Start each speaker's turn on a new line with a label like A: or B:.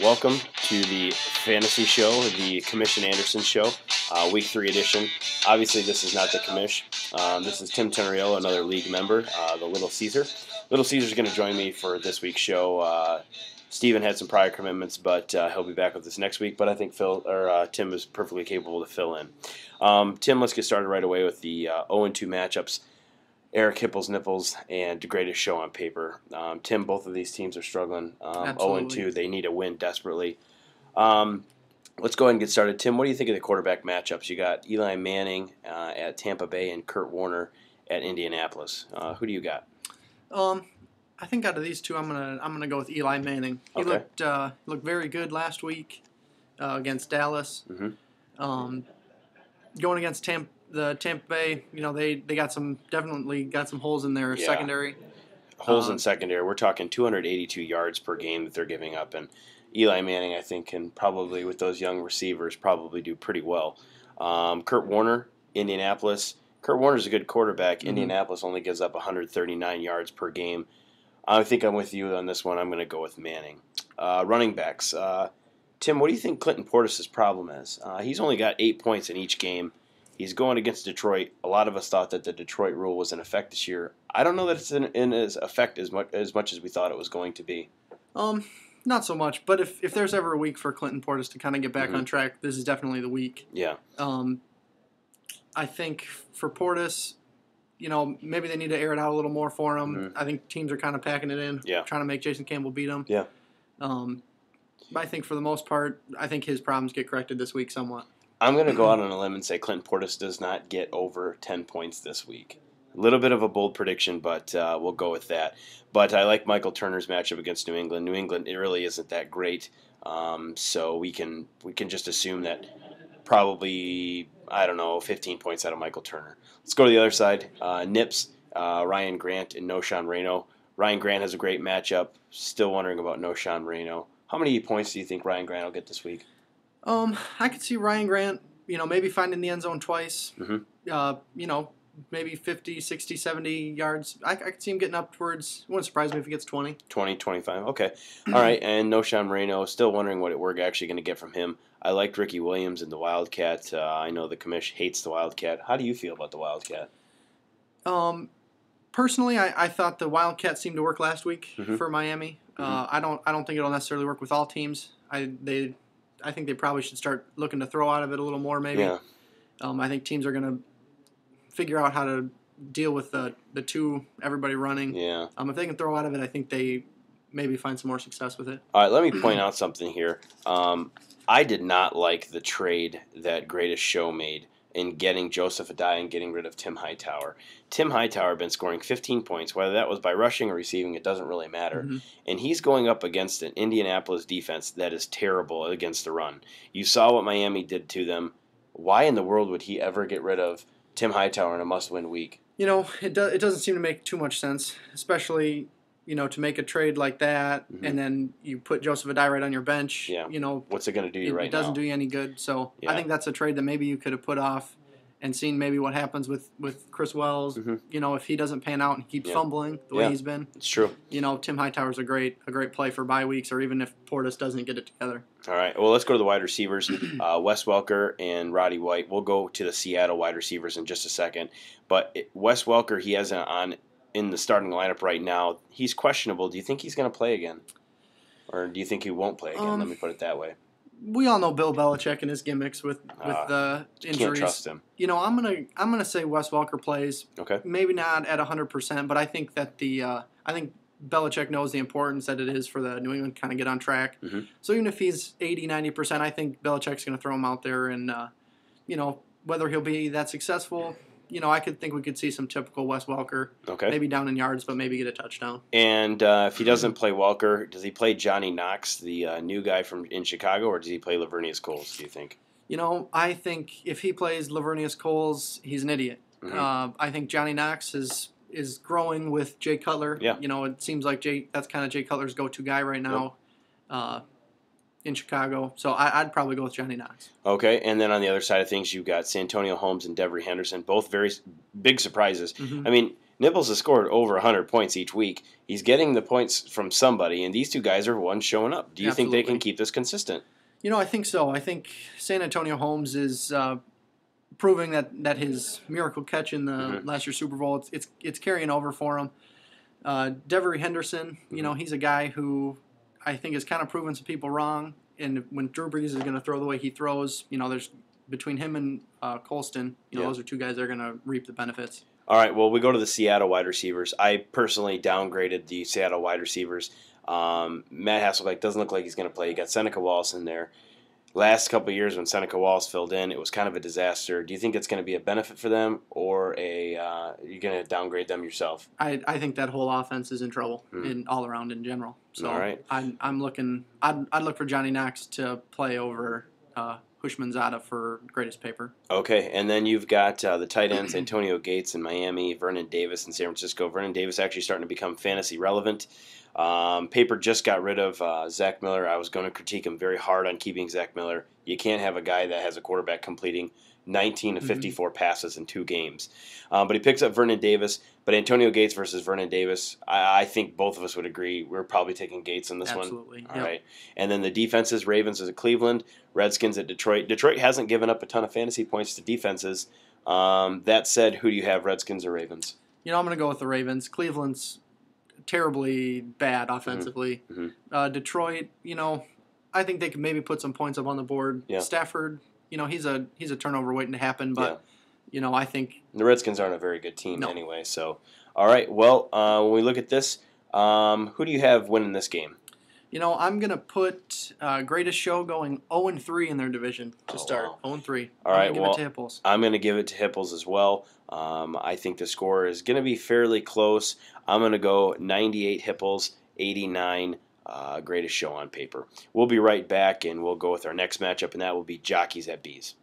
A: Welcome to the Fantasy Show, the Commission Anderson Show, Week 3 edition. Obviously, this is not the Commish. This is Tim Teneriello, another league member, the Little Caesar. Little Caesar's going to join me for this week's show. Steven had some prior commitments, but he'll be back with us next week. But I think Tim is perfectly capable to fill in. Tim, let's get started right away with the 0-2 matchups. Eric Hipples, Nipples, and the greatest show on paper. Tim, both of these teams are struggling. 0-2, they need a win desperately. Let's go ahead and get started. Tim, what do you think of the quarterback matchups? You got Eli Manning at Tampa Bay and Kurt Warner at Indianapolis. Who do you got?
B: I think out of these two, I'm gonna go with Eli Manning. He looked very good last week against Dallas.
A: Mm-hmm.
B: Going against the Tampa Bay, they definitely got some holes in their secondary.
A: Holes in secondary. We're talking 282 yards per game that they're giving up, and Eli Manning, I think, can probably, with those young receivers, probably do pretty well. Kurt Warner, Indianapolis. Kurt Warner's a good quarterback. Mm-hmm. Indianapolis only gives up 139 yards per game. I think I'm with you on this one. I'm going to go with Manning. Running backs. Tim, what do you think Clinton Portis' problem is? He's only got 8 points in each game. He's going against Detroit. A lot of us thought that the Detroit rule was in effect this year. I don't know that it's in effect as much as we thought it was going to be.
B: Not so much. But if there's ever a week for Clinton Portis to kind of get back on track, this is definitely the week.
A: Yeah.
B: I think for Portis, maybe they need to air it out a little more for him. Mm-hmm. I think teams are kind of packing it in, trying to make Jason Campbell beat him.
A: Yeah.
B: But I think for the most part, I think his problems get corrected this week somewhat.
A: I'm going to go out on a limb and say Clinton Portis does not get over 10 points this week. A little bit of a bold prediction, but we'll go with that. But I like Michael Turner's matchup against New England. New England, it really isn't that great, so we can just assume that probably, 15 points out of Michael Turner. Let's go to the other side. Nips, Ryan Grant, and Noshawn Reno. Ryan Grant has a great matchup. Still wondering about Noshawn Reno. How many points do you think Ryan Grant will get this week?
B: I could see Ryan Grant, maybe finding the end zone twice.
A: Mm-hmm.
B: Maybe 50, 60, 70 yards. I could see him getting up towards, it wouldn't surprise me if he gets 20.
A: 20, 25. Okay. All right. And Noshawn Reno, still wondering what we're actually going to get from him. I liked Ricky Williams and the Wildcat. I know the commish hates the Wildcat. How do you feel about the Wildcat?
B: Personally, I thought the Wildcat seemed to work last week for Miami. I don't think it'll necessarily work with all teams. I think they probably should start looking to throw out of it a little more, maybe.
A: Yeah.
B: I think teams are going to figure out how to deal with the two, everybody running.
A: Yeah.
B: If they can throw out of it, I think they maybe find some more success with it.
A: All right, let me point out something here. I did not like the trade that Greatest Show made in getting Joseph Adai and getting rid of Tim Hightower. Tim Hightower had been scoring 15 points, whether that was by rushing or receiving, it doesn't really matter. Mm-hmm. And he's going up against an Indianapolis defense that is terrible against the run. You saw what Miami did to them. Why in the world would he ever get rid of Tim Hightower in a must-win week?
B: It doesn't seem to make too much sense, especially to make a trade like that, and then you put Joseph Adai right on your bench.
A: Yeah. What's it going to do you right now?
B: It doesn't do you any good. So I think that's a trade that maybe you could have put off and seen maybe what happens with Chris Wells. Mm-hmm. If he doesn't pan out and keeps fumbling the way he's been.
A: It's true.
B: Tim Hightower's a great play for bye weeks, or even if Portis doesn't get it together.
A: All right. Well, let's go to the wide receivers. Wes Welker and Roddy White. We'll go to the Seattle wide receivers in just a second. But Wes Welker, he has in the starting lineup right now. He's questionable. Do you think he's going to play again? Or do you think he won't play again? Let me put it that way.
B: We all know Bill Belichick and his gimmicks with the injuries.
A: Can't trust him.
B: I'm gonna say Wes Welker plays.
A: Okay.
B: Maybe not at 100%, but I think that I think Belichick knows the importance that it is for the New England to kind of get on track. Mm-hmm. So even if he's 80, 90%, I think Belichick's going to throw him out there, and whether he'll be that successful. I could think we could see some typical Wes Welker.
A: Okay.
B: Maybe down in yards, but maybe get a touchdown.
A: And if he doesn't play Welker, does he play Johnny Knox, the new guy in Chicago, or does he play Lavernius Coles, do you think?
B: I think if he plays Lavernius Coles, he's an idiot. Mm-hmm. I think Johnny Knox is growing with Jay Cutler.
A: Yeah.
B: It seems like that's kind of Jay Cutler's go-to guy right now. Yep. In Chicago, so I'd probably go with Johnny Knox.
A: Okay, and then on the other side of things, you've got Santonio Holmes and Devery Henderson, both very big surprises. Mm-hmm. I mean, Nibbles has scored over 100 points each week. He's getting the points from somebody, and these two guys are ones showing up. Do you think they can keep this consistent?
B: I think so. I think San Antonio Holmes is proving that his miracle catch in the last year's Super Bowl, it's carrying over for him. Devery Henderson, he's a guy who I think has kind of proven some people wrong. And when Drew Brees is going to throw the way he throws, there's between him and Colston, those are two guys that are going to reap the benefits.
A: All right, well, we go to the Seattle wide receivers. I personally downgraded the Seattle wide receivers. Matt Hasselbeck doesn't look like he's going to play. You got Seneca Wallace in there. Last couple of years when Seneca Wallace filled in, it was kind of a disaster. Do you think it's going to be a benefit for them, or you're going to downgrade them yourself?
B: I think that whole offense is in trouble all around in general. So
A: all right.
B: I'm looking. I'd look for Johnny Knox to play over Hushmanzada for greatest paper.
A: Okay, and then you've got the tight ends, Antonio Gates in Miami, Vernon Davis in San Francisco. Vernon Davis actually starting to become fantasy relevant. Paper just got rid of Zach Miller. I was going to critique him very hard on keeping Zach Miller. You can't have a guy that has a quarterback completing 19 to 54 passes in 2 games. But he picks up Vernon Davis. But Antonio Gates versus Vernon Davis, I think both of us would agree we're probably taking Gates in this one.
B: Absolutely.
A: All right. And then the defenses, Ravens is at Cleveland, Redskins at Detroit. Detroit hasn't given up a ton of fantasy points to defenses. That said, who do you have, Redskins or Ravens?
B: I'm going to go with the Ravens. Cleveland's terribly bad offensively. Detroit, I think they could maybe put some points up on the board.
A: Yeah.
B: Stafford, he's a turnover waiting to happen, but I think
A: the Redskins aren't a very good team anyway. So, all right. Well, when we look at this, who do you have winning this game?
B: I'm gonna put Greatest Show going 0-3 in their division to start. Wow. 0-3.
A: All right.
B: Give it to Hipples.
A: I'm gonna give it to Hipples as well. I think the score is gonna be fairly close. I'm gonna go 98 Hipples, 89 Greatest Show on paper. We'll be right back, and we'll go with our next matchup, and that will be Jockeys at Bees.